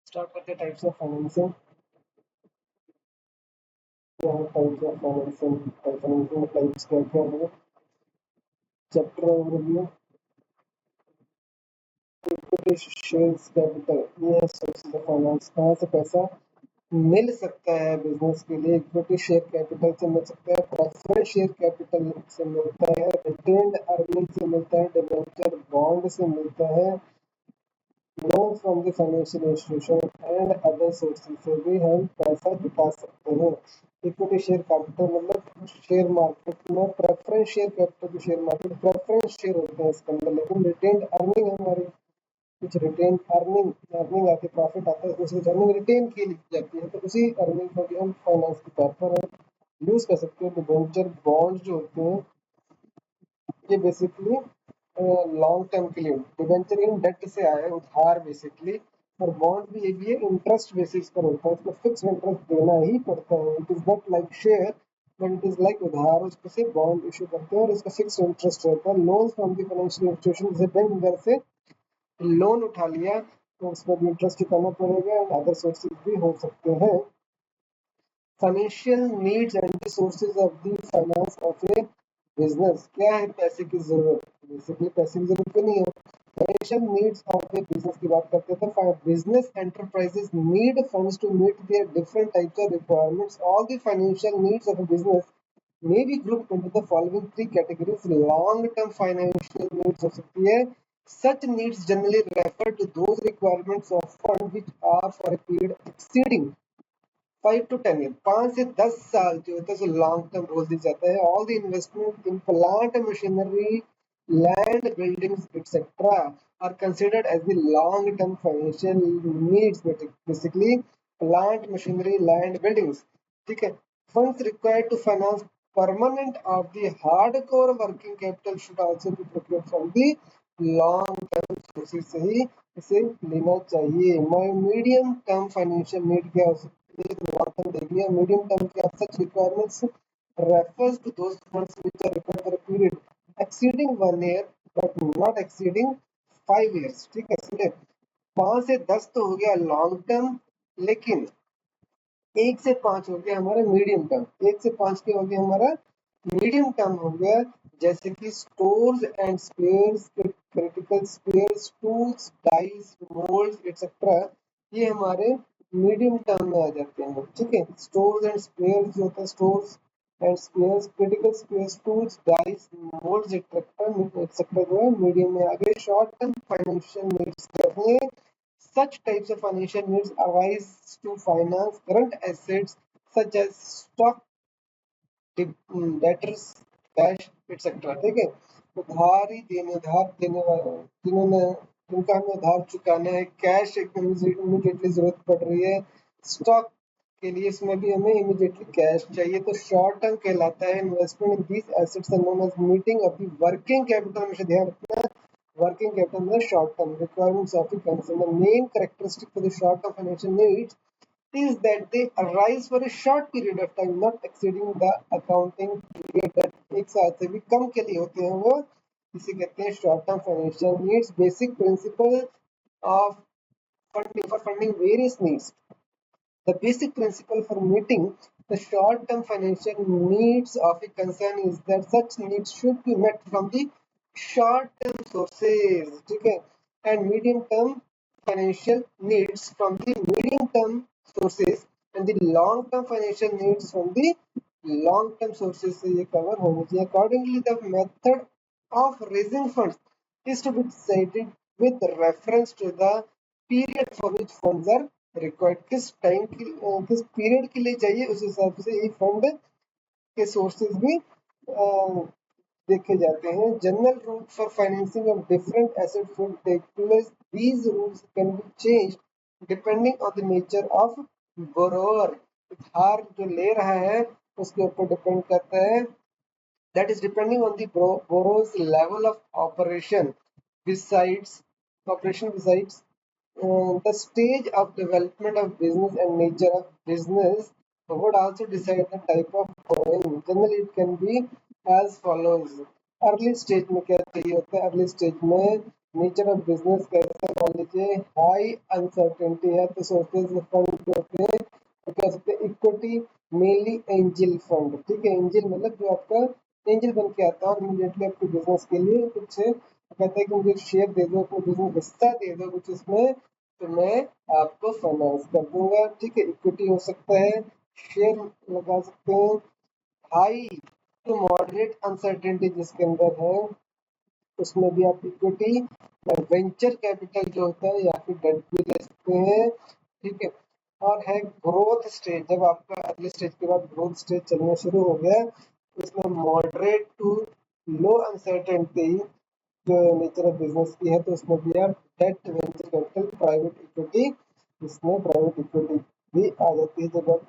Start करते हैं types of financing. Types of financing types क्या क्या है। Chapter overview, equity shares capital, ये सोर्सेज ऑफ फाइनेंस। कहाँ से पैसा मिल सकता है बिजनेस के लिए? इक्विटी शेयर कैपिटल से मिल सकता है, प्रेफरेंस शेयर कैपिटल से मिलता है, रिटेन्ड अर्निंग से मिलता है, डिबेंचर बॉन्ड से मिलता है, loan from the financial institution and other sources से भी हम पैसा जुटा सकते हैं। इक्विटी शेयर कैपिटल मतलब शेयर मार्केट में preference share capital, share market preference share होते हैं इसके अंदर, लेकिन रिटेन्ड अर्निंग हमारी कुछ रिटेन अर्निंग अर्निंग आती है, प्रॉफिट आता है, उसमें अर्निंग रिटेन की जाती है, तो उसी अर्निंग को भी हम फाइनेंस के तौर पर यूज कर सकते हैं। डिबेंचर बॉन्ड जो होते हैं ये बेसिकली लॉन्ग टर्म के लिए, डिबेंचर इन डेट से आया है, उधार बेसिकली, और बॉन्ड भी ये भी है इंटरेस्ट बेसिस पर होता है, इसको फिक्स इंटरेस्ट देना ही पड़ता है। It is not like share but it is like उधार, उसको से बॉन्ड इशू करते हैं और इसका फिक्स इंटरेस्ट रहता है। Loan from the financial institution, जैसे बैंक घर से लोन उठा लिया तो उसमें भी इंटरेस्ट चुकाना पड़ेगा, अदर सोर्सेज भी हो सकते हैं। Financial needs and the sources of the finance of a business, क्या है पैसे की जरूरत? बेसिकली पैसे की जरूरत तो नहीं है। Financial needs of a business की बात करते हैं तो business enterprises need funds to meet their different types of requirements. All the financial needs of a business may be grouped into the following three categories. Long-term financial needs हो सकती है. Such needs generally refer to those requirements of fund which are for a period exceeding 5 to 10 years. 5 से 10 साल जो होता है उसे long term बोल दिया जाता है. All the investment in plant machinery, land, buildings, etc. are considered as the long-term financial needs. Basically, plant machinery, land, buildings. ठीक है. Funds required to finance permanent of the hardcore working capital should also be procured from the long term sources से ही इसे लेना चाहिए. Medium term financial need क्या हो सकती है? लॉन्ग टर्म देख लिया. मीडियम टर्म क्या? सच requirements refers to those funds which are required for a period exceeding 1 year but not exceeding 5 years. ठीक है, समझे? 5 से 10 तो हो गया लॉन्ग टर्म, लेकिन 1 से 5 हो गया हमारा मीडियम टर्म. 1 से 5 क्या हो गया हमारा? मीडियम टर्म हो गया, जैसे कि stores and spares, critical spares, tools, dies, moulds etcetera, ये हमारे मीडियम टर्म में आ जाते हैं. ठीक है. स्टोर्स एंड स्पेयर्स जो होता है, stores and spares, critical spares, tools, dies, moulds etcetera जो है मीडियम में आ गए. शॉर्ट टर्म फाइनेंशियल नीड्स कहते हैं. Such types of financial needs arise to finance current assets such as stock, debtors, cash, etc. ठीक है. उधार देने वाले जिन्होंने जिनका हमें उधार चुकाना है, कैश एकदम इमीडिएटली जरूरत पड़ रही है, स्टॉक के लिए इसमें भी हमें इमीडिएटली कैश चाहिए, तो शॉर्ट टर्म कहलाता है. Investment in these assets are known as meeting of the working capital. हमेशा ध्यान रखना, working capital in the short term requirements of the concern. The main characteristic for the short term financial needs is that they arise for a short period of time, not exceeding the accounting period. That एक साल से भी कम के लिए होते हैं वो, इसे कहते हैं short term financial needs. Basic principle of funding for funding various needs. The basic principle for meeting the short-term financial needs of a concern is that such needs should be met from the short-term sources, ठीक है, and medium-term financial needs from the medium-term sources and the long-term financial needs from the long-term sources से ये cover होनी चाहिए. Accordingly, the method of raising funds is to be decided with reference to the period for which funds are required. किस time की किस period के लिए चाहिए, उस हिसाब से ये फंड के सोर्सेज भी देखे जाते हैं. General rule for financing of different assets will take place. These rules can be changed depending on the nature of borrower. उधार जो ले रहा है उसके ऊपर डिपेंड करता है. That is depending on the borrowers level of operation besides the stage of development of business and nature of business would also decide the type of borrowing. Generally, it can be as follows. Early stage में क्या चाहिए होता है? Early stage में nature of business कैसे मान लीजिए high uncertainty है, तो सोर्सेज फंड जो होते हैं तो कह सकते हैं इक्विटी, मेनली एंजल फंड। ठीक है, एंजल मतलब जो आपका एंजल बन के आता है और इमीडिएटली आपके बिजनेस के लिए कुछ कहते हैं कि मुझे शेयर दे दो, अपने बिजनेस हिस्सा दे दो कुछ इसमें, तो मैं आपको फाइनेंस कर दूंगा। ठीक है, इक्विटी हो सकता है, शेयर लगा सकते हैं। हाई टू मॉडरेट अनसर्टेनिटी जिसके अंदर है उसमें भी आप इक्विटी या वेंचर कैपिटल जो होता है या फिर डेट भी ले सकते हैं। ठीक है, और है ग्रोथ स्टेज, जब आपका अगले स्टेज के बाद ग्रोथ स्टेज चलना शुरू हो गया, उसमें मॉडरेट टू लो अनसर्टेनिटी जो नेचर ऑफ बिजनेस की है, तो उसमें भी आप debt, venture capital, private equity, इसमें प्राइवेट इक्विटी भी आ जाती है जब आप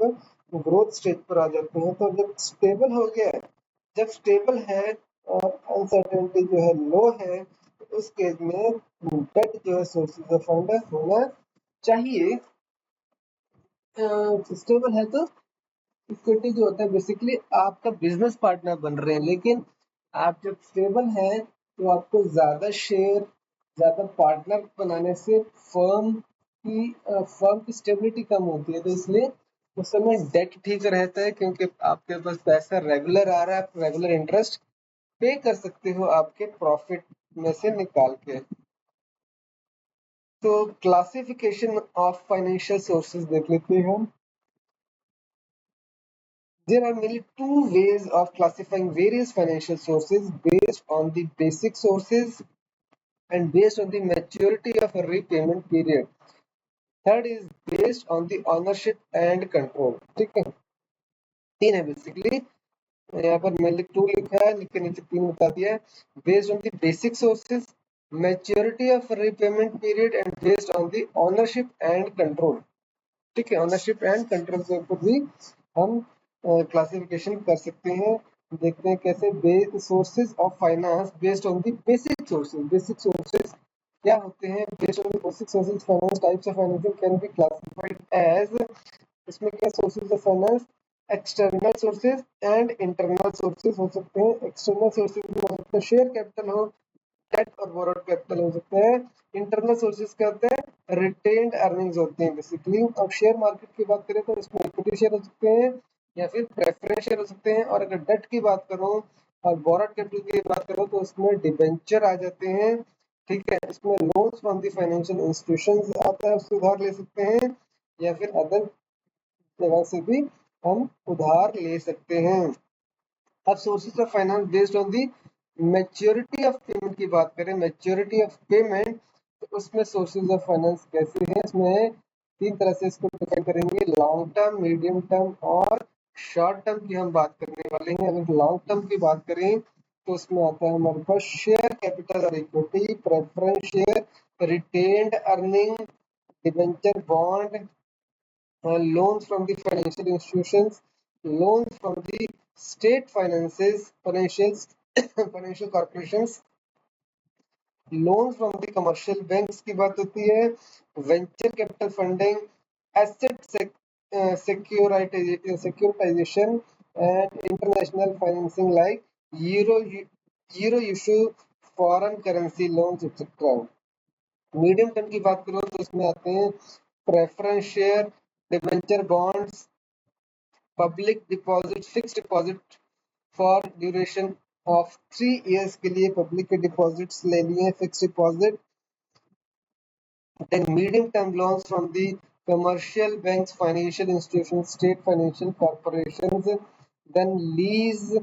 ग्रोथ स्टेज पर आ जाते हैं। तो जब स्टेबल हो गया है, जब स्टेबल है और अनसर्टेनिटी जो है लो है, तो उस केस में डेट जो है सोर्सेज ऑफ फंड होना चाहिए। स्टेबल है तो इक्विटी जो होता है बेसिकली आपका बिजनेस पार्टनर बन रहे हैं, लेकिन आप जब स्टेबल हैं तो आपको ज्यादा शेयर, ज्यादा पार्टनर बनाने से फर्म की स्टेबिलिटी कम होती है, तो इसलिए उस समय डेट ठीक रहता है, क्योंकि आपके पास पैसा रेगुलर आ रहा है, आप रेगुलर इंटरेस्ट पे कर सकते हो आपके प्रॉफिट में से निकाल के। तो क्लासिफिकेशन ऑफ फाइनेंशियल सोर्सेज देख लेते हैं हम। There are mainly two ways of classifying various financial sources based on the basic sources and based on the maturity of a repayment period. Third is based on the ownership and control. ठीक है, तीन है basically, यहाँ पर मैंने to लिखा है, लिख के नीचे तीन बता दिया है। Based on the basic sources, maturity of repayment period and based on the ownership and control. ठीक है, ओनरशिप एंड कंट्रोल के ऊपर भी हम क्लासिफिकेशन कर सकते हैं। देखते हैं कैसे sources of finance based on the basic sources. Basic sources क्या होते हैं? Based on the basic sources finance types of financing can be classified as, इसमें क्या sources of finance, external sources and internal sources हो सकते हैं। External sources में हो सकता है शेयर कैपिटल हो, डेट और बोरोड कैपिटल हो सकता है। इंटरनल सोर्सेज क्या होते हैं? रिटेन्ड अर्निंग्स होते हैं बेसिकली। अब शेयर मार्केट की बात करें तो इसमें इक्विटी शेयर हो सकते हैं या फिर प्रेफरेंस शेयर हो सकते हैं। और अगर डेट की बात करूं और बोरोड कैपिटल की बात करूं तो उसमें डिबेंचर आ जाते हैं। ठीक है, इसमें loans from the financial institutions आता है, उससे उधार ले सकते हैं, या फिर अदर जगह से भी हम उधार ले सकते हैं। अब sources of finance based on the maturity of payment की बात करें, मैच्योरिटी ऑफ पेमेंट, तो उसमें सोर्सेज ऑफ फाइनेंस कैसे हैं? इसमें तीन तरह से इसको डिफाइन करेंगे, लॉन्ग टर्म, मीडियम टर्म और शॉर्ट टर्म की हम बात करने वाले हैं। अगर लॉन्ग टर्म की बात करें तो उसमें आता है हमारे पास share capital or equity, preference share, retained earning, debenture bond, loans from the financial institutions, loans from the state finances, financial corporations, loans from the commercial banks की बात होती है, venture capital funding, asset securitization and international financing like euro issue, foreign currency loans etc. Medium term की बात करो तो इसमें आते हैं preference share, debenture bonds, public deposit, fix deposit for duration of 3 years के लिए पब्लिक के डिपॉजिट्स ले लिए, fix deposit. Then medium term loans from the commercial banks, financial institution, state financial corporations, then lease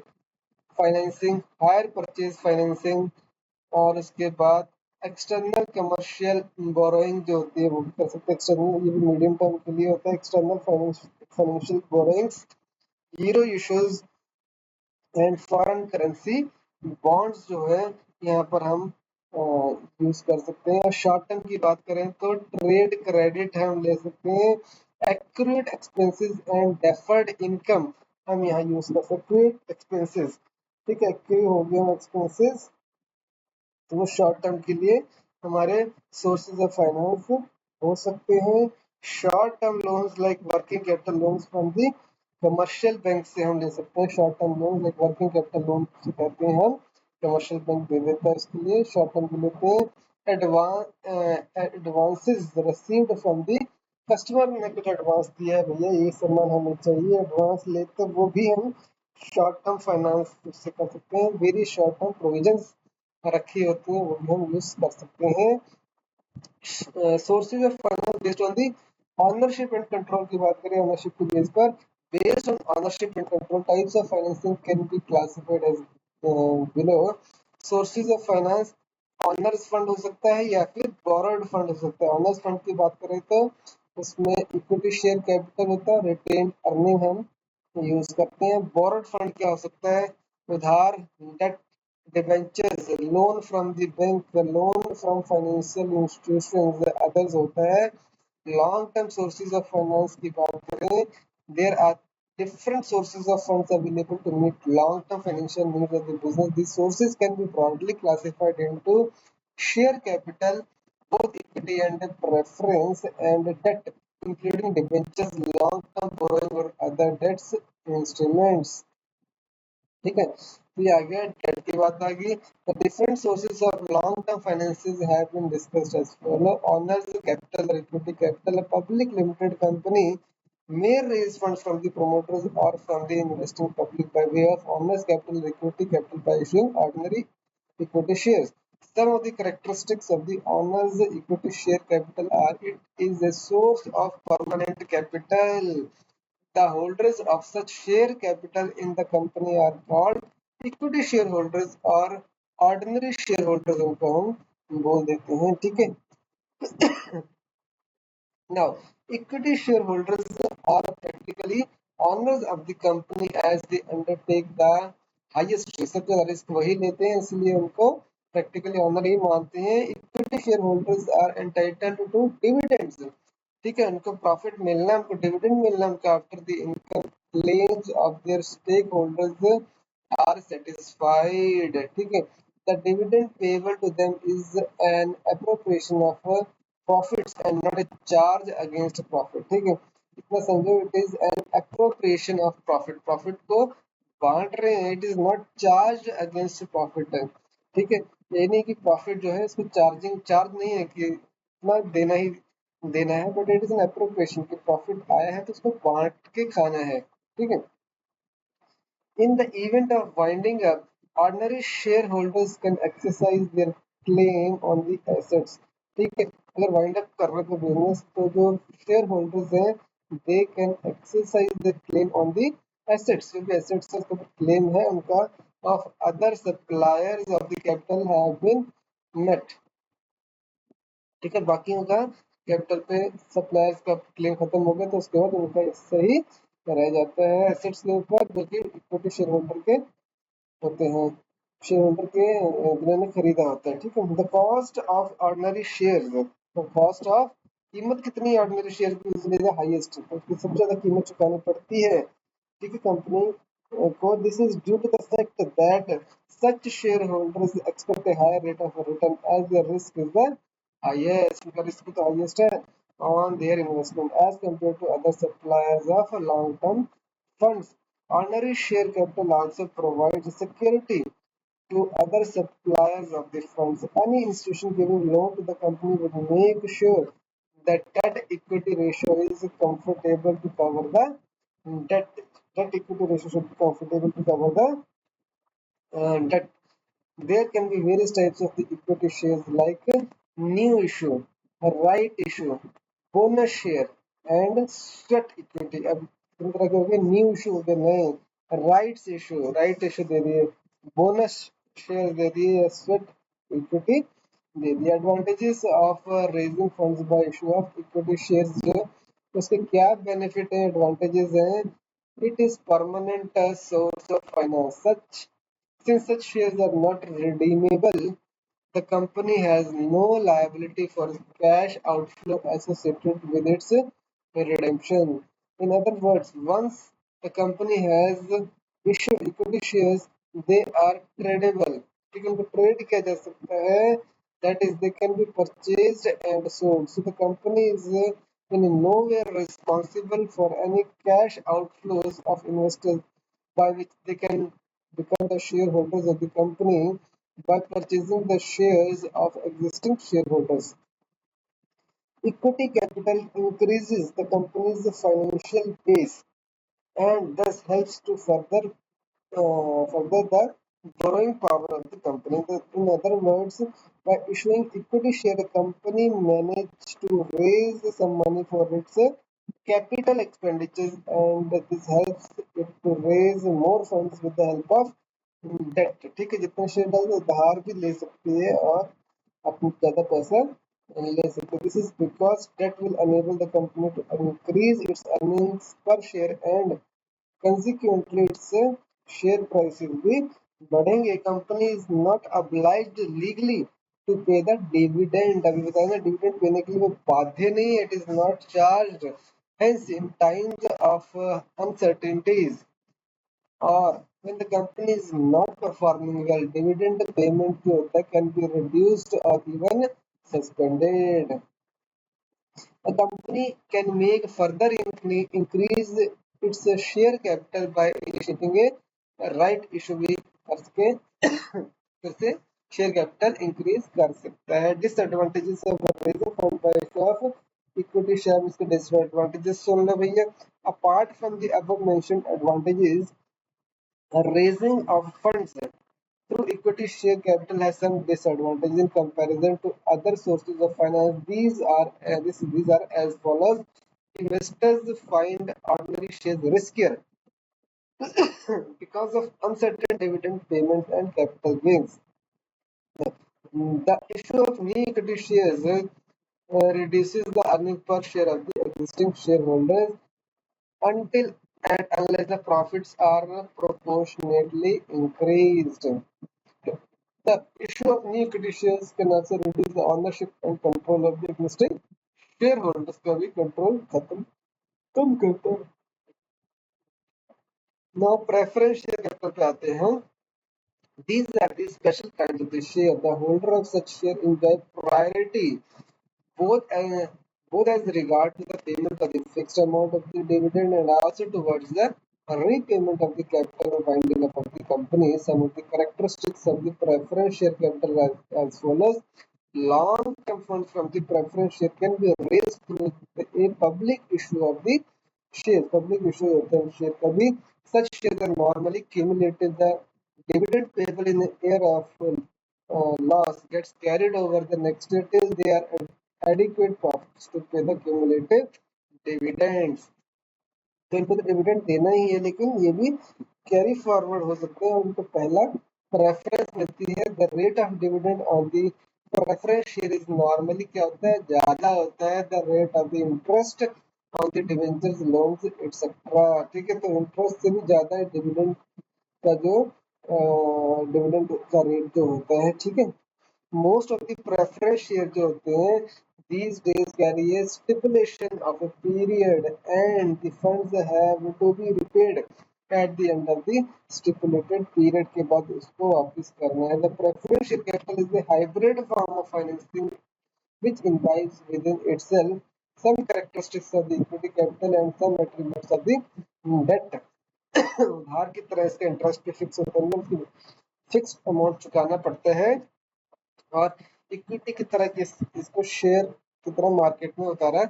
financing, hire purchase financing, और उसके बाद external commercial borrowing जो होती है वो भी कर सकते हैं। एक्सटर्नल, ये भी मीडियम टर्म के लिए होता है, external financial borrowings, euro issues and foreign currency bonds जो है यहाँ पर हम यूज कर सकते हैं। और शॉर्ट टर्म की बात करें तो ट्रेड क्रेडिट हम ले सकते हैं, accurate expenses and deferred income हम यहाँ यूज कर सकते हैं। एक्सपेंसेस, ठीक है, एक्यू हो गया एक्सपेंसेस, तो वो शॉर्ट टर्म के लिए हमारे सोर्सेज ऑफ फाइनेंस हो सकते हैं। Short term loans like working capital loans from the commercial bank से हम ले सकते हैं। Short term loan like working capital loan से कहते हैं हम, कमर्शियल बैंक दे देता है, इसके लिए शॉर्ट टर्म के लेते हैं। Advances received from the customer ने कुछ एडवांस दिया है, भैया ये सामान हमें चाहिए, एडवांस ले, तो वो भी हम शॉर्ट टर्म फाइनेंस से कर सकते हैं। वेरी शॉर्ट टर्म प्रोविजंस रखी होती हैं, वो भी हम यूज कर सकते हैं। Sources of finance based on the ownership and control की बात करें, ऑनरशिप के बेस पर, based on ownership and control, types of financing can be classified as below. Sources of finance, owners fund हो सकता है या फिर बोरोड फंड हो सकता है। ऑनर्स फंड की बात करें तो उसमें इक्विटी शेयर कैपिटल होता है, रिटेन अर्निंग हम यूज करते हैं। बोरोड फंड क्या हो सकता है? उधार, debt, debentures, loan from the bank, loan from financial institutions, others होता है। Long term sources of finance की बात करें, there are different sources of funds available to meet long-term financial needs of the business. These sources can be broadly classified into share capital, both equity and preference, and debt, including debentures, long-term borrowing or other debts instruments. ठीक है, तो ये आ गया date की बात आ गई। The different sources of long term finances have been discussed as follow. Owners capital or equity capital, a public limited company may raise funds from the promoters or from the investing public by way of owners capital or equity capital by issuing ordinary equity shares. Some of the characteristics of the owners equity share capital are: it is a source of permanent capital. The holders of such share capital in the company are called equity shareholders or ordinary shareholders, उनको हम बोल देते हैं। ठीक है, now, equity shareholders are practically owners of the company as they undertake the highest risk। सबसे ज्यादा risk वही लेते हैं, इसलिए उनको practically ऑनर ही मानते हैं। Equity share holders are entitled to dividends. ठीक है, उनको प्रॉफिट मिलना, उनको डिविडेंड मिलना, उनका after the income claims of their stakeholders are satisfied। ठीक है, the dividend payable to them is an appropriation of profits and not a charge against profit। ठीक है, इतना समझो, it is an appropriation of profit, profit को बांट रहे हैं, it is not charge against profit है। ठीक है, ये नहीं कि प्रॉफिट जो है इसको चार्ज नहीं है कि इतना देना ही देना है, but it is an appropriation कि प्रॉफिट आया है तो उसको बांट के खाना है। ठीक है, in the event of winding up, ordinary shareholders can exercise their claim on the assets। ठीक है, अगर वाइंड अप कर रहे थे बिजनेस तो जो शेयर होल्डर्स हैं they can exercise the claim on the assets, क्योंकि एसेट्स का जो क्लेम है उनका of other suppliers of the capital have been met. ठीक है, बाकियों का कैपिटल पे सप्लायर्स का क्लेम खत्म हो गया तो उसके बाद उनका इससे ही रह जाता है एसेट्स के ऊपर, जो कि इक्विटी शेयर होल्डर के होते हैं, शेयर होल्डर के जिन्होंने खरीदा होता है। ठीक है, the cost of ordinary share, तो कॉस्ट ऑफ कीमत कितनी ऑर्डिनरी शेयर की इसलिए हाईएस्ट, तो उसकी सबसे ज्यादा कीमत चुकानी पड़ती है। ठीक है, कंपनी को this is due to the fact that such shareholders expect a higher rate of return as their risk is the highest, उनका रिस्क तो हाईएस्ट है on their investment as compared to other suppliers of long term funds। Ordinary share capital also provides security to other suppliers of the funds। Any institution giving loan to the company would make sure that debt equity ratio is comfortable to cover the debt debt equity ratio should be comfortable to cover the debt। There can be various types of the equity shares like new issue, right issue, bonus share and sweat equity। अब तीन तरह के हो गए, new issue हो गए नए, right issue दे दिए, बोनस शेयर दे दिए, स्वेट इक्विटी दे दिए। Advantages of raising funds bye issue of equity shares, जो उसके क्या बेनिफिट है, एडवांटेजेस हैं। It is permanent source of finance, such since such shares are not redeemable, the company has no liability for cash outflow associated with its redemption। In other words, once the company has issued equity shares, they are tradable। ठीक है, उनको trade किया जा सकता है, that is they can be purchased and sold। So the company is in no way responsible for any cash outflows of investors by which they can become the shareholders of the company। by purchasing the shares of existing shareholders. Equity capital increases the company's financial base and thus helps to further the borrowing power of the company. In other words, by issuing equity share, the company managed to raise some money for its capital expenditures, and this helps it to raise more funds with the help of debt. ठीक है, जितना share डालो उधार भी ले सकती है और अपनी ज्यादा पैसा ले सकते. This is because debt will enable the company to increase its earnings per share and consequently its share prices भी बढ़ेंगे. Company is not obliged legally to pay the dividend. अभी बताया ना, डिविडेंड देने के लिए वो बाध्य नहीं है. It is not charged. Hence, in times of uncertainties or when the company is not performing well, dividend payment जो होता है can be reduced or even suspended. A company can make further increase its share capital by initiating a right issue भी करके फिर से share capital increase कर सकता है. Disadvantages of raising fund bye issue of equity share. इसके disadvantages सुन लो भैया. Apart from the above mentioned advantages, raising of funds through equity share capital has some disadvantages in comparison to other sources of finance. These are as follows. Investors find ordinary shares riskier because of uncertain dividend payments and capital gains. The issue of new equity shares reduces the earning per share of the existing shareholders until and unless the profits are proportionately increased. The issue of new equity shares can also reduce the ownership and control of the existing shareholders का भी control खत्म कम करता है. Now preference share capital पे आते हैं. These are the special kinds of the share. The holder of such share enjoy priority both both as regard to the payment of the fixed amount of the dividend and also towards the repayment of the capital winding up of the company. Some of the characteristics of the preference share capital as follows. Long-term funds from the preference share can be raised through a public issue of the share. Public issue होता है share का भी. Such shares are normally cumulative. The dividend payable in the year of loss gets carried over the next year till they are adequate profits to pay the cumulative dividends. तो इनको तो dividend देना ही है, लेकिन ये भी कैरी फॉरवर्ड हो सकते हैं. उनको पहला प्रेफरेंस मिलती है. The rate of dividend on the preference share is normally क्या होता है, ज्यादा होता है the rate of the interest on the debentures loans etcetera. ठीक है, तो इंटरेस्ट से भी ज्यादा है डिविडेंड का जो डिविडेंड का रेट जो होता है. ठीक है, most of the preference share जो होते हैं these days carry a stipulation of a period and the funds have to be repaid at the end of the stipulated period. के बाद उसको वापस करना है. The preference share capital is a hybrid form of financing which imbibes within itself some characteristics of the equity capital and some attributes of the debt. उधार की तरह इसका इंटरेस्ट भी फिक्स होता है, फिक्स अमाउंट चुकाना पड़ता है. और इक्विटी की तरह इसको शेयर की तरह मार्केट में उतारा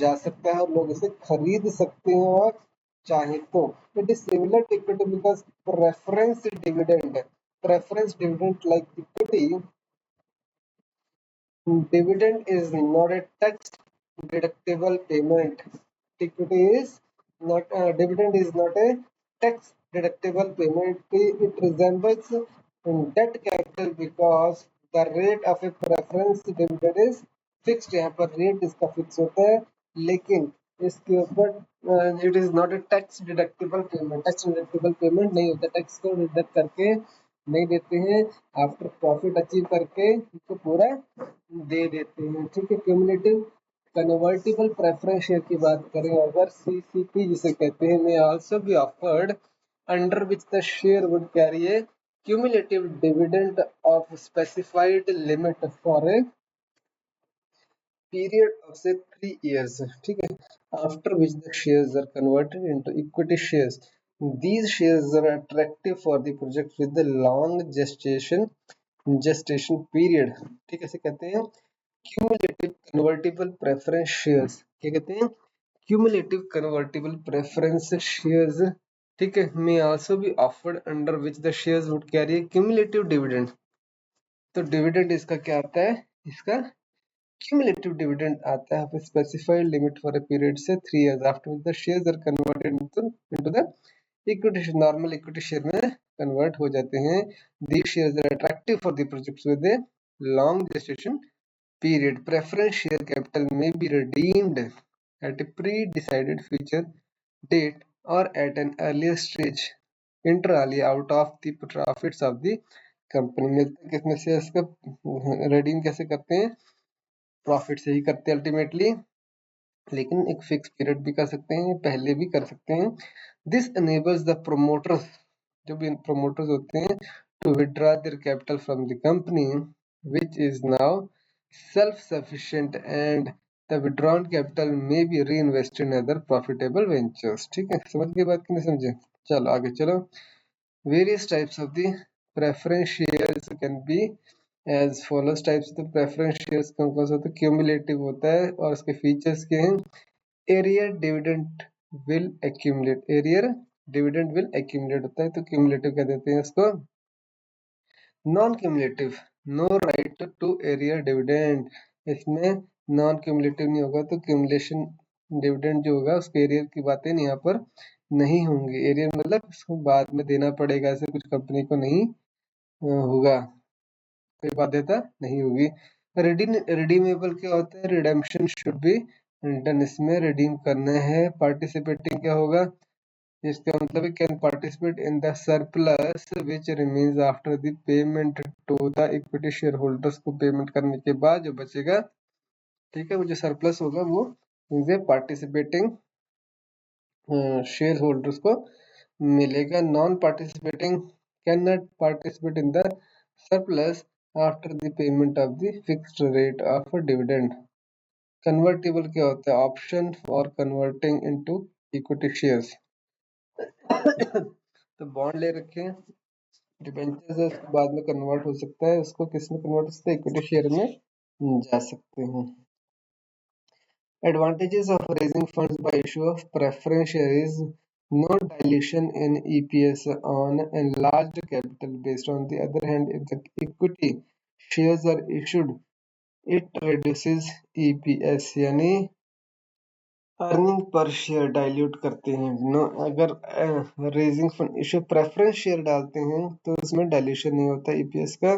जा सकता है और लोग इसे खरीद सकते हैं और चाहे तो. It is similar to equity because preference dividend like equity dividend is not a tax deductible payment. Equity is not dividend is not a tax deductible payment. It resembles debt capital because the rate of a preference dividend is fixed. यहाँ पर rate इसका fix होता है, लेकिन इसके ऊपर it is not a tax deductible payment. Tax deductible payment नहीं होता, टैक्स को डिडक्ट करके नहीं देते हैं, आफ्टर प्रॉफिट अचीव करके इसको पूरा दे देते हैं. ठीक है, क्यूमुलेटिव कन्वर्टिबल प्रेफरेंस शेयर की बात करें अगर, सीसीपी जिसे कहते हैं, may also be offered under which the share would carry a cumulative dividend of specified limit for a period of say 3 years. ठीक है, after which the shares are converted into equity shares. These shares are attractive for the projects with the long gestation gestation period, ठीक है, इसे कहते हैं cumulative convertible preference shares. क्या कहते हैं? क्यूमुलेटिव कन्वर्टिबल प्रेफरेंस शेयर्स, ठीक है, may also be offered under which the shares would carry a cumulative dividend। तो डिविडेंड इसका क्या आता है? इसका cumulative dividend आता है specified limit for a period से 3 years after which the shares are converted into the equity, normal equity share में convert हो जाते हैं। These shares are attractive for the projects with a long gestation period। Preference share capital may be redeemed at a pre-decided future date or at an earlier stage inter alia out of the profits of the company. मिलता है किसमें से? इसका redeem कैसे करते हैं? Profit से ही करते हैं अल्टीमेटली, लेकिन एक फिक्स पीरियड भी कर सकते हैं, पहले भी कर सकते हैं। दिस enables द प्रोमोटर्स, जो भी प्रोमोटर्स होते हैं, to withdraw their capital from the company which is now self sufficient and the withdrawn capital में be reinvested in other profitable ventures. ठीक है, समझ गए बात कि नहीं समझे? चलो आगे चलो। Various types of the preference shares can be as follows. Types of preference shares कौन कौन सा होता है? क्यूमुलेटिव होता है, और उसके फीचर्स के हैं? Arrear dividend will accumulate, arrear dividend will accumulate होता है, तो क्यूमुलेटिव कह देते हैं इसको। Non cumulative, no right to arrear dividend, इसमें नॉन क्यूमुलेटिव नहीं होगा, तो क्यूमुलेशन डिविडेंड जो होगा उसके एरियर की बातें यहाँ पर नहीं होंगी। एरियर मतलब इसको बाद में देना पड़ेगा, ऐसे कुछ कंपनी को नहीं होगा, कोई बाध्यता नहीं होगी। रिडीमेबल क्या होता है? रिडेम्पशन शुड बी डन, इसमें रिडीम करना है। पार्टिसिपेटिंग क्या होगा? इसका मतलब है can participate in the surplus which remains after the payment to the equity share holders, को पेमेंट करने के बाद जो बचेगा, ठीक है, वो जो सरप्लस होगा वो पार्टिसिपेटिंग शेयर होल्डर्स को मिलेगा। Non participating can not participate in the surplus after the payment of the fixed rate of dividend. Convertible क्या होता है? Option for converting into equity shares. तो बॉन्ड ले रखे हैं, डिबेंचर्स है, उसके बाद में कन्वर्ट हो सकता है, उसको किस में कन्वर्ट हो सकता है? इक्विटी शेयर में जा सकते हैं। Advantages of raising funds by issue of preference share is no dilution in EPS on enlarged capital base. On the other hand, if the equity shares are issued, it reduces EPS, यानी earning per share dilute करते हैं। No, अगर raising fund issue preference share डालते हैं तो उसमें dilution नहीं होता ईपीएस का,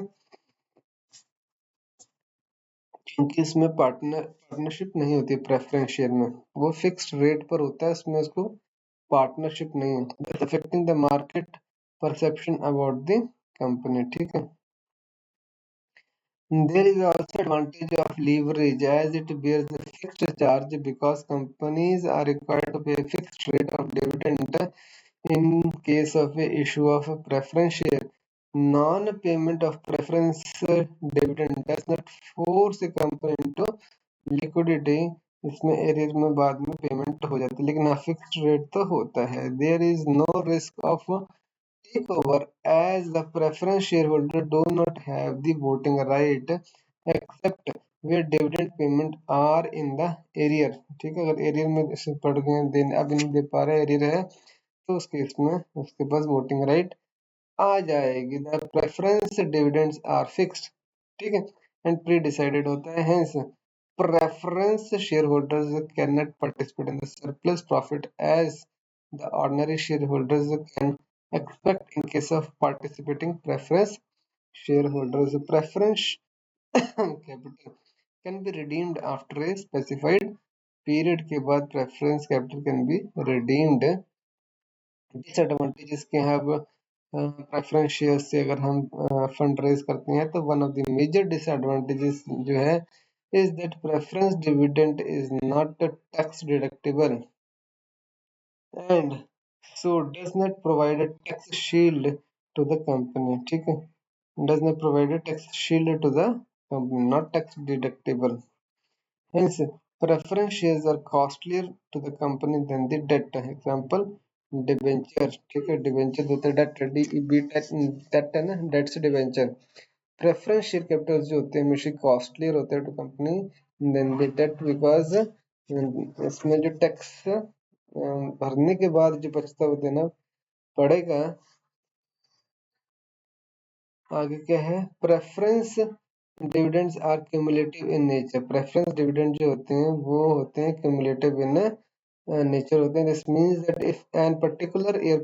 क्योंकि इसमें पार्टनरशिप नहीं होती। प्रेफरेंस शेयर में वो फिक्स्ड रेट पर होता है, उसमें उसको पार्टनरशिप नहीं है। Affecting the market perception about the company, ठीक है। There is also advantage of leverage as it bears the fixed charge because companies are required to pay a fixed rate of dividend in case of a issue of a preference share. Non-payment of preference dividend does not force a company into liquidity, इसमें arrear में बाद में payment हो जाती है, लेकिन fixed rate तो होता है। There is no risk of takeover as the preference shareholder do not have the voting right except where dividend payment are in the arrear। ठीक है, अगर एरियर में इसे पड़ गए देने, अब नहीं दे पा रहे, एरियर है, तो उस केस में उसके पास वोटिंग राइट आ जाएगी। The preference dividends are fixed, ठीक है, एंड प्री डिसाइडेड होता है, hence preference share holders can not participate in the surplus profit as the ordinary shareholders can expect in case of participating preference shareholders। Preference capital can be redeemed after a specified period के बाद preference capital can be redeemed। disadvantages क्या है? अब preference share से अगर हम fund raise करते हैं तो one of the major disadvantages जो है is that preference dividend is not tax deductible and so does not provide a tax shield to the company, ठीक है, does not provide a tax shield to the company, not tax deductible, hence preference shares are costlier to the company than the debt। example debenture, ठीक है, debenture होता है date, D B date है ना, date से debenture. Preference share capital जो होते हैं हमेशा कॉस्टलियर होते हैं to company than the debt, because इसमें जो टैक्स भरने के बाद जो बचता है वो देना पड़ेगा। आगे क्या है, preference dividends are cumulative in nature. Preference dividend जो होते हैं वो होते हैं क्यूमुलेटिव इन नेचर होते हैं। This means that if an particular year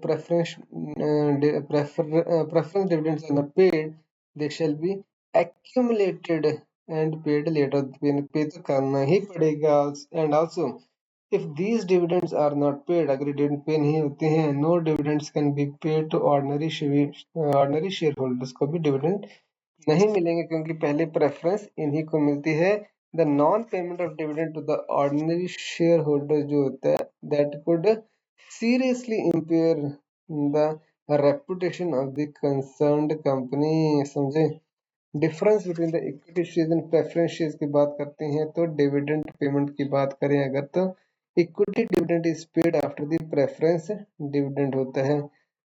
preference dividends are not paid, they shall be accumulated and paid later। पे तो करना ही पड़ेगा। and also if these dividends are not paid, अगर डिविडेंड पे नहीं होते हैं, no dividends can be paid to ordinary shareholders को भी डिविडेंड नहीं मिलेंगे, क्योंकि पहले प्रेफरेंस इन्हीं को मिलती है। The non payment of dividend to the ordinary share holder जो होता है that could seriously impair the reputation of the concerned company. समझे difference between the equity share and preference share की बात करते हैं तो डिविडेंड पेमेंट की बात करें अगर तो equity dividend is paid after the preference dividend होता है।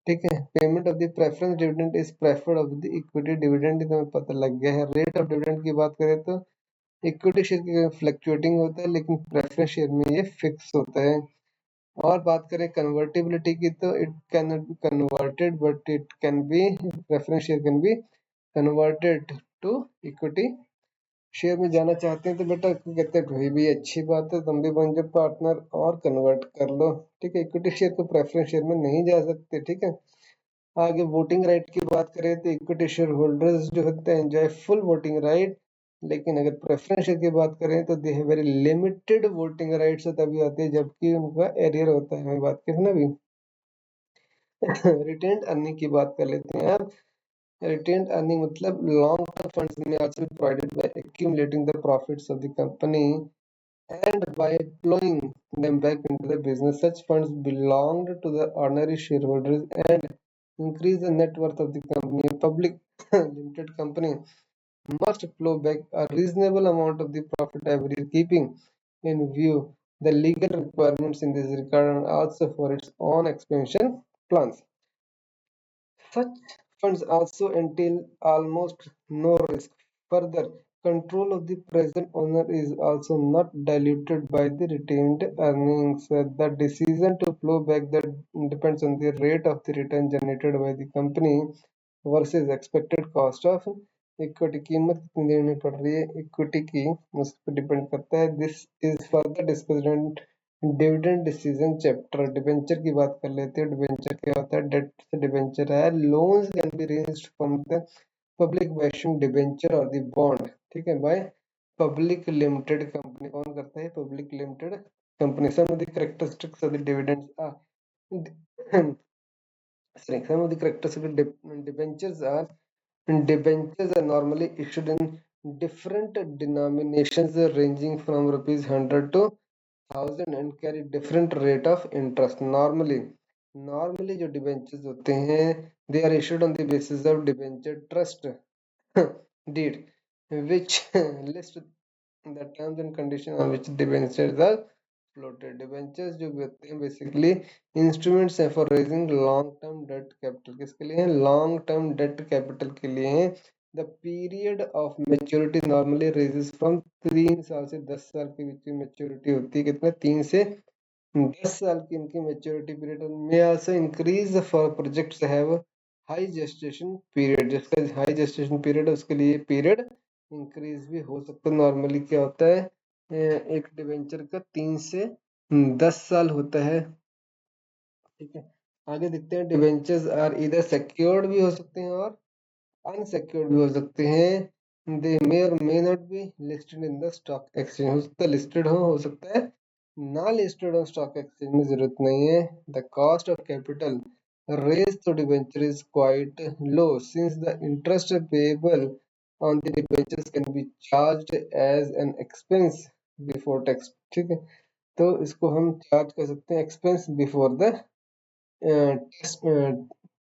ठीक है, payment of the preference dividend is preferred of the equity dividend, तो पता लग गया है। रेट ऑफ डिविडेंड की बात करें तो इक्विटी शेयर की फ्लक्चुएटिंग होता है, लेकिन प्रेफरेंस शेयर में ये फिक्स होता है। और बात करें कन्वर्टिबिलिटी की तो it can not be converted but it can be, preference share can be converted to equity share में जाना चाहते हैं तो बेटा कहते हैं वही भी अच्छी बात है, तुम भी बन जाओ पार्टनर और कन्वर्ट कर लो। ठीक है, इक्विटी शेयर को प्रेफरेंस शेयर में नहीं जा सकते। ठीक है, आगे वोटिंग राइट की बात करें तो इक्विटी शेयर होल्डर्स जो होते हैं एंजॉय फुल वोटिंग राइट, लेकिन अगर प्रेफरेंस शेयर की बात करें तो they have very limited voting rights तभी आते हैं जबकि उनका एरियर होता है। हमें बात करें ना अभी रिटेन्ड अर्निंग की बात कर लेते हैं आप। Retained earning मतलब long term funds may also be provided by accumulating the profits of the company and by deploying them back into the business. Such funds belonged to the ordinary shareholders and increase the net worth of the company. A public limited company must flow back a reasonable amount of the profit every year, keeping in view the legal requirements in this regard and also for its own expansion plans. Such funds also entail almost no risk. Further, control of the present owner is also not diluted by the retained earnings. The decision to flow back that depends on the rate of the return generated by the company versus expected cost of equity. कीमत कितनी देनी पड़ रही है equity की उस पर depend करता है। This is further discussed dividend decision chapter. Debenture की बात कर लेते हैं। डिबेंचर क्या होता है, डेट से डिबेंचर है। Loans can be raised from the public by issuing debenture और द बॉन्ड। ठीक है, बाय पब्लिक लिमिटेड कंपनी। कौन करता है, public limited company. Some of the characteristics of the dividends are some of the characteristics of debentures are debentures are normally issued in different denominations ranging from rupees 100 to 1000 and carry different rate of interest। normally जो debentures होते हैं they are issued on the basis of debenture trust deed which list the terms and conditions on which debentures are floated। debentures जो भी होते हैं basically instruments हैं for raising long term debt capital। किसके लिए हैं, long term debt capital के लिए हैं। the period of maturity normally raises from 3 साल से 10 साल के बीच में maturity होती है। कितना, 3 से 10 साल की इनकी मेच्योरिटी पीरियड में। Also increase for projects have high gestation period. जिसका हाई जेस्टेशन पीरियड है उसके लिए पीरियड इंक्रीज भी हो सकता है। नॉर्मली क्या होता है, एक डिवेंचर का 3 से 10 साल होता है। ठीक है, आगे देखते हैं। डिवेंचर्स आर इधर सिक्योर्ड भी हो सकते हैं और अनसिक्योर्ड भी हो सकते हैं। दे मे और may not be listed in the stock exchange. हो सकता है लिस्टेड हो सकता है ना लिस्टेड ऑन स्टॉक एक्सचेंज में जरूरत नहीं है। The cost of capital raised through debenture is quite low since the interest payable on the debentures can be charged as an expense before tax। ठीक है, तो इसको हम चार्ज कर सकते हैं एक्सपेंस बिफोर द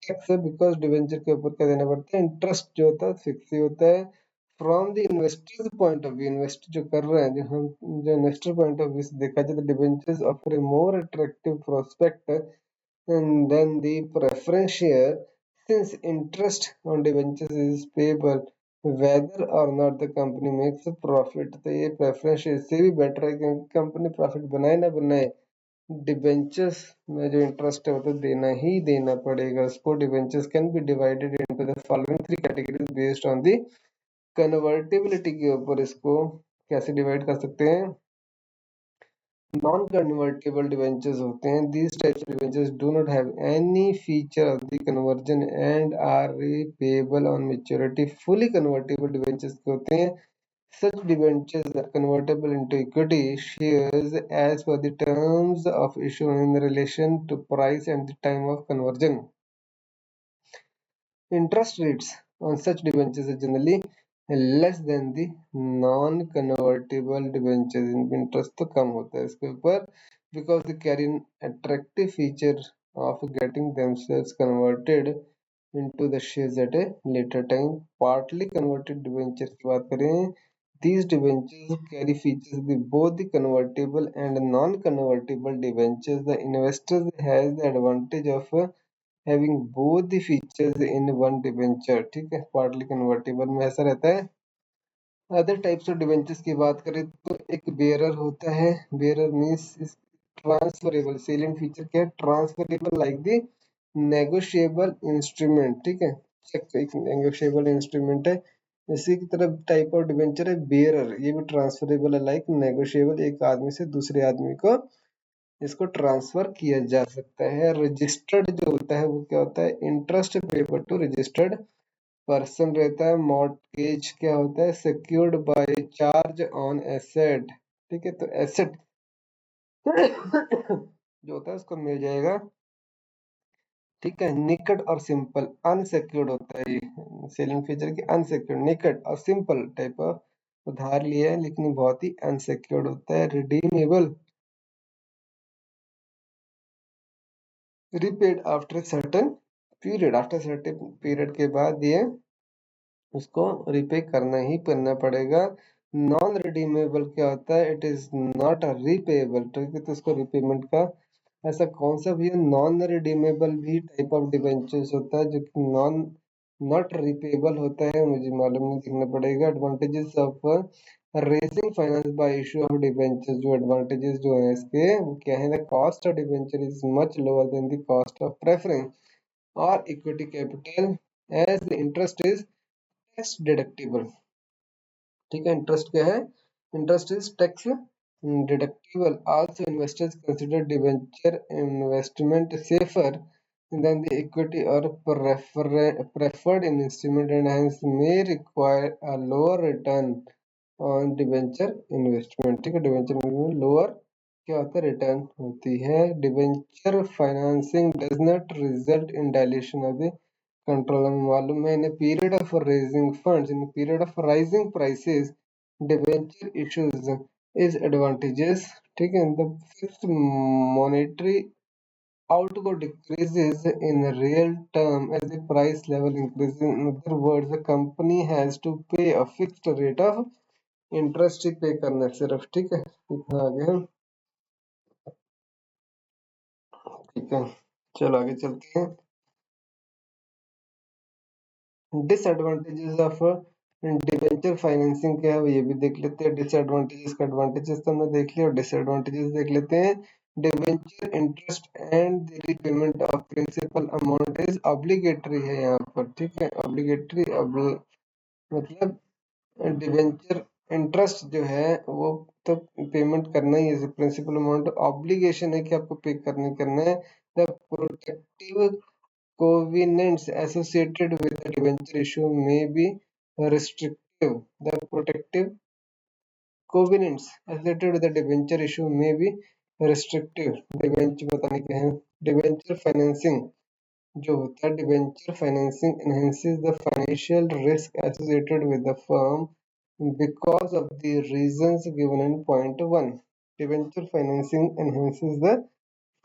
टैक्स है, बिकॉज डिवेंचर के ऊपर क्या देना पड़ता है, इंटरेस्ट जो होता है फिक्स ही होता है। From the investors point of view, invest जो कर रहे हैं, जो इन्वेस्टर पॉइंट ऑफ व्यू से देखा जाए तो debentures offer a more attractive prospect than the preference share since interest on debentures is payable whether or not the company makes profit. तो ये प्रेफरेंस इससे भी बेटर है क्योंकि कंपनी प्रॉफिट बनाए ना बनाए, डिबेंचर्स में जो इंटरेस्ट है वो तो देना ही देना पड़ेगा उसको। Debentures can be divided into the following three categories based on the convertibility के ऊपर। इसको कैसे डिवाइड कर सकते हैं? नॉन कन्वर्टेबल डिवेंचर्स होते हैं। These types of debentures do not have any feature of the conversion and are repayable on maturity. Fully convertible debentures के होते हैं। Such debentures are convertible into equity shares as per the terms of issue in relation to price and the time of conversion. Interest rates on such debentures are generally less than the non-convertible debentures. इनका interest तो कम होता है इसके ऊपर because they carry an attractive feature of getting themselves converted into the shares at a later time. Partly converted debentures की बात करें, these debentures carry features of both the convertible and non-convertible debentures. The investor has the advantage of having both the features in one debenture। ठीक है, partly convertible में ऐसा रहता है। Other types of debentures की बात करें तो एक बेयरर होता है। Bearer means transferable. Salient feature क्या है? Transferable like the negotiable instrument. ठीक है, चेक एक नेगोशिएबल इंस्ट्रूमेंट है। इसी की तरफ टाइप ऑफ डिवेंचर है बेयरर, ये भी ट्रांसफरेबल है लाइक नेगोशिएबल, एक आदमी से दूसरे आदमी को इसको ट्रांसफर किया जा सकता है। रजिस्टर्ड जो होता है वो क्या होता है? Interest payable to registered person रहता है। मॉर्टगेज क्या होता है? Secured by charge on asset. ठीक है, तो एसेट जो होता है उसको मिल जाएगा। ठीक है, निकट और सिंपल अनसिक्योर्ड होता है ये सेलिंग फीचर की। अनसिक्योर्ड, निकट और सिंपल टाइप ऑफ उधार लिया है लेकिन बहुत ही अनसिक्योर्ड होता है। Redeemable, repaid after certain period. After certain period के बाद ये उसको रिपे करना ही करना पड़ेगा। नॉन रिडीमेबल क्या होता है? It is not repayable. ठीक है, तो इसको रिपेमेंट का ऐसा कौन सा भी है? नॉन रिडीमेबल भी टाइप ऑफ डिबेंचर्स होता है जो कि नॉन नॉट रिपेएबल होता है। मुझे मालूम नहीं, देखना पड़ेगा। Advantages of raising finance by issue of debentures. जो एडवांटेजेस जो है इसके वो क्या है? The cost of debenture is much lower than the cost of preference or equity capital as the interest is tax deductible. ठीक है, इंटरेस्ट क्या है? Interest is tax deductible. Also investors consider debenture investment safer than the equity or preferred instrument and hence may require a lower return on debenture investment। ठीक है, debenture investment lower क्या होता है? Return होती है। Debenture financing does not result in dilution of the control. हमें मालूम है in period of raising funds, in period of rising prices debenture issues is advantages. ठीक है, the fixed monetary outgo decreases in real term as the price level increases. In other words, the company has to pay a fixed rate of interest ही पे करना है सिर्फ। ठीक है, इतना आगे हम। ठीक है, चलो आगे चलते हैं। डिसएडवांटेजेस ऑफ डिबेंचर फाइनेंसिंग क्या है वो ये भी देख लेते हैं। डिसएडवांटेजेस का एडवांटेजेस तो हमने देख लिया और डिसएडवांटेजेस देख लेते हैं। Debenture interest and the repayment of principal amount is obligatory है यहाँ पर। ठीक है, ऑब्लिगेटरी मतलब डिबेंचर इंटरेस्ट जो है वो तो पेमेंट करना ही है। प्रिंसिपल अमाउंट ऑब्लिगेशन है कि आपको पे करना करना है। The protective covenants associated with the debenture issue may be restrictive. The protective covenants associated with the debenture issue may be restrictive। Debenture बताने के हैं। डिबेंचर फाइनेंसिंग जो होता है, debenture financing enhances the financial risk associated with the firm because of the reasons given in point 1। Debenture financing enhances the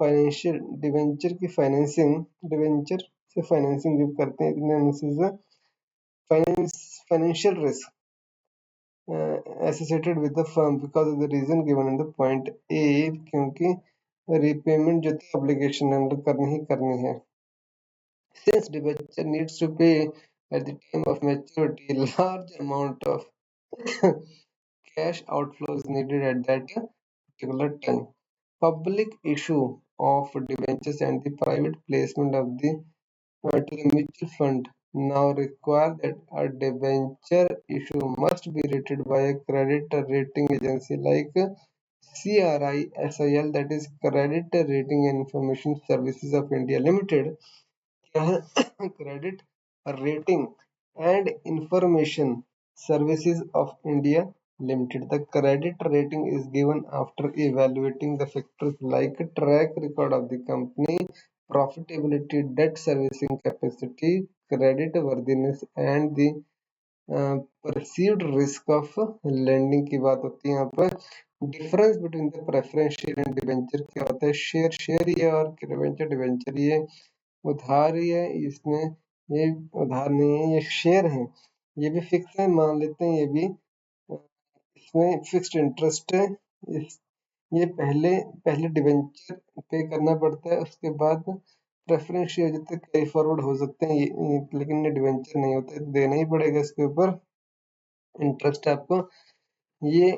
financial, debenture की financing, debenture से financing जब करते हैं financial risk associated with the firm because of the reason given in the point A. क्योंकि repayment जो थी obligation है मतलब करनी ही करनी है। सिंस डिवेंचर नीड्स टू पे at the time of maturity, a large amount of cash outflow is needed at that particular time. Public issue of debentures and the private placement of the to the mutual fund now require that a debenture issue must be rated by a credit rating agency like CRISIL, that is Credit Rating and Information Services of India Limited. Credit Rating and Information Services of India Limited. The credit rating is given after evaluating the factors like track record of the company, profitability, debt servicing capacity, credit worthiness, and the perceived risk of lending की बात होती है यहाँ पर. Difference between the preference share and debenture क्या होता है? Share ये और डिवेंचर ये उधार ही है, इसमें ये उधार नहीं है, ये शेयर है, ये भी फिक्स है, मान लेते हैं ये भी इसमें फिक्स्ड इंटरेस्ट है. ये पहले डिवेंचर पे करना पड़ता है, उसके बाद प्रेफरेंस शेयर जितने कैरी फॉरवर्ड हो सकते हैं लेकिन ये डिवेंचर नहीं होता है, तो देना ही पड़ेगा इसके ऊपर इंटरेस्ट आपको. ये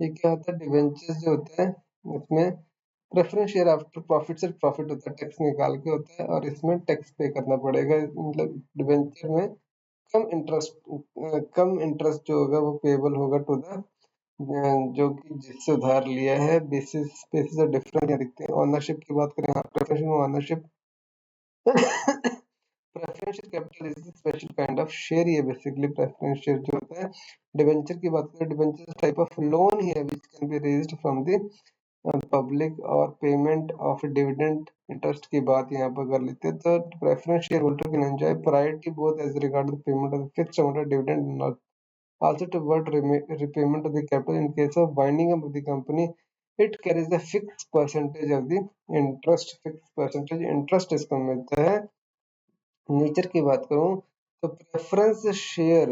क्या होता है? डिवेंचर्स जो होता है उसमें प्रेफरेंस शेयर आफ्टर प्रॉफिट से प्रॉफिट होता है, टैक्स निकाल के होता है और इसमें टैक्स पे करना पड़ेगा. मतलब डिवेंचर में कम इंटरेस्ट जो होगा वो पेबल होगा टू द जो कि जिससे उधार लिया है. बेसिस डिफरेंस यहाँ दिखते हैं. ऑनरशिप की बात करें, हाँ प्रेफरेंस में ownership preferential capital is special kind of share. ये बेसिकली प्रेफरेंस शेयर जो होता है. डिवेंचर की बात करें, डिवेंचर टाइप ऑफ लोन है which can be raised from the public और पेमेंट ऑफ डिविडेंड इंटरेस्ट की बात यहाँ पर कर लेते हैं. तो preference share holder can enjoy priority both as regard the payment of fixed amount of dividend and also toward repayment of the capital. In case of winding up of the company, it carries a fixed percentage of the interest. fixed percentage interest इसको मिलता है. Nature की बात करूं तो preference share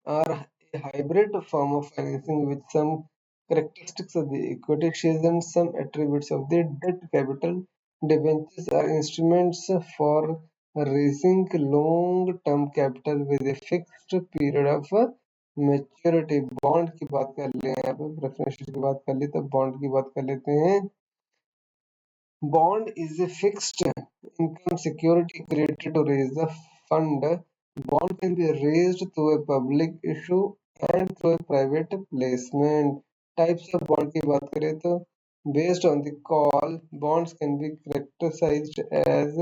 are a hybrid form of financing with some characteristics of the equity shares and some attributes of the debt capital. Debentures are instruments for raising long-term capital with a fixed period of maturity. Bond की बात कर ले, यहाँ पे preference की बात कर ले तो बॉन्ड की बात कर लेते हैं. Bond is a fixed income security created to raise the fund. Bond can be raised through a public issue and through a private placement. Types of bond की बात करें तो based on the call, bonds can be characterized as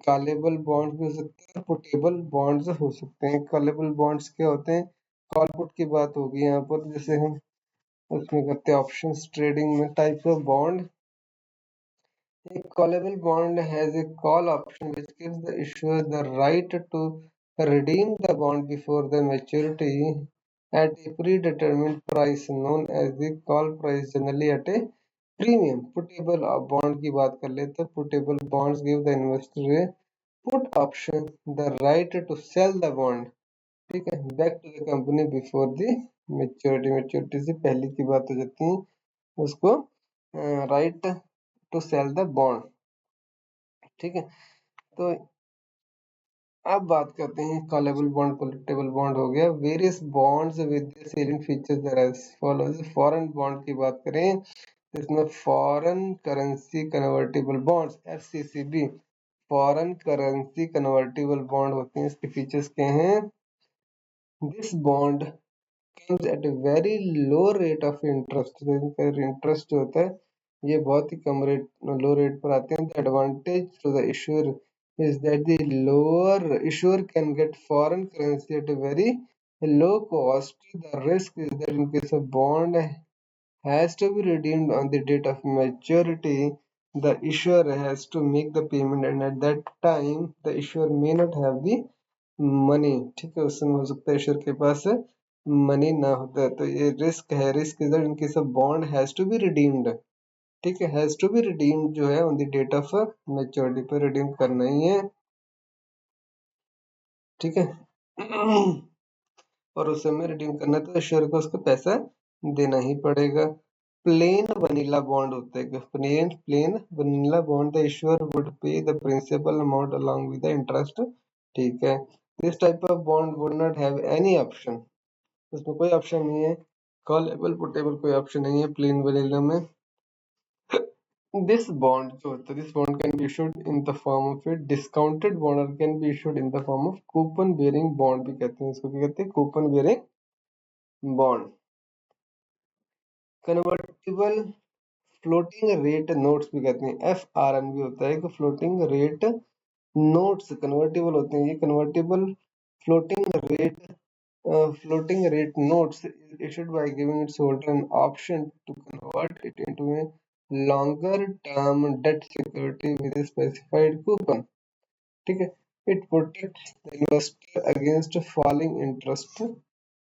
callable bonds भी हो सकते हैं, puttable bonds हो सकते हैं. callable bonds क्या होते हैं? कॉल पुट की बात होगी यहाँ पर, जैसे हम उसमें करते हैं ऑप्शंस ट्रेडिंग में. Types of bond. A callable bond has a call option which gives the issuer the right to redeem the bond before the maturity at a predetermined price known as the call price, generally at a premium. Putable bond की बात कर ले तो putable bonds give the investor a put option, the right to sell the bond, ठीक है, back to the company before the maturity से पहले की बात हो जाती है, उसको right to sell the bond. ठीक है, तो अब बात करते हैं कॉलेबल बॉन्ड, पोर्टेबल बॉन्ड हो गया. Various bonds with selling features are as follows. Foreign bond की बात करें इसमें foreign currency convertible bonds FCCB foreign currency convertible bond होते हैं. इसके फीचर्स क्या हैं? This bond comes at a very low rate of interest. तो इनका इंटरेस्ट जो होता है ये बहुत ही कम रेट, लो रेट पर आते हैं. The advantage to the issuer is that the lower issuer can get foreign currency at a very low cost. The risk is that in case a bond has to be redeemed on the date of maturity, the issuer has to make the payment and at that time the issuer may not have the money. ठीक है, उस समय हो सकता है issuer के पास money ना होता है, तो ये रिस्क है. Risk is that in case of bond has to be redeemed. ठीक है, हैज टू बी रिडीम्ड जो है on the date of maturity पे रिडीम करना ही है. ठीक है और उस समय रिडीम करना है तो इश्योर को उसको पैसा देना ही पड़ेगा. प्लेन वनीला बॉन्ड होता है. Plain vanilla bond the issuer would pay the principal amount along with the interest ठीक है। This type of bond would not have any option, इसमें कोई ऑप्शन नहीं है, कॉलेबल पुटेबल कोई ऑप्शन नहीं है प्लेन वैनिला में। दिस बॉन्ड जो होता है, this bond can be issued in the form of a discounted bond or can be issued in the form of coupon bearing bond भी कहते हैं, इसको क्या कहते हैं, coupon bearing bond. Convertible floating rate notes भी कहते हैं, FRN भी होता है कि फ्लोटिंग रेट नोट्स कन्वर्टिबल होते हैं, ये convertible floating rate floating rate notes is issued by giving its holder an option to convert it into a longer term debt security with a specified coupon, ठीक है। it protects the investor against falling interest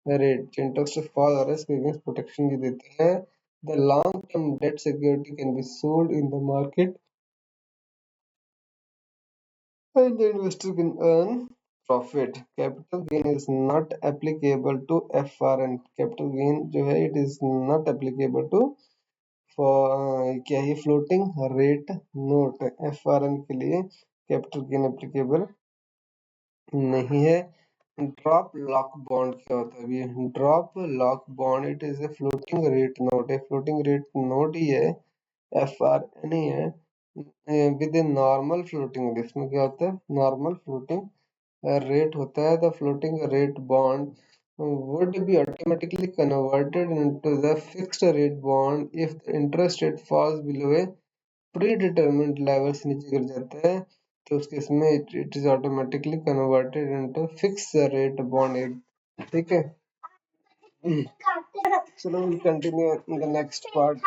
rate, interest fall हो रहा है इसके against protection भी देते हैं। the long term debt security can be sold in the market and the investor can earn profit. Capital gain is not applicable to FRN. Capital gain जो है it is not applicable to for क्या है floating rate note, FRN के लिए capital gain applicable नहीं है। Drop lock bond क्या होता है अभी, drop lock bond it is a floating rate note, है फ्लोटिंग रेट नोट ही है, FRN ही है विद ए नॉर्मल फ्लोटिंग, इसमें क्या होता है नॉर्मल फ्लोटिंग रेट होता है। The floating rate bond would be automatically converted into the fixed rate bond if the interest rate falls below a predetermined level, से नीचे गिर जाता है तो उस केस में it is automatically converted into fixed rate bond, ठीक है। चलो we'll continue in the next part.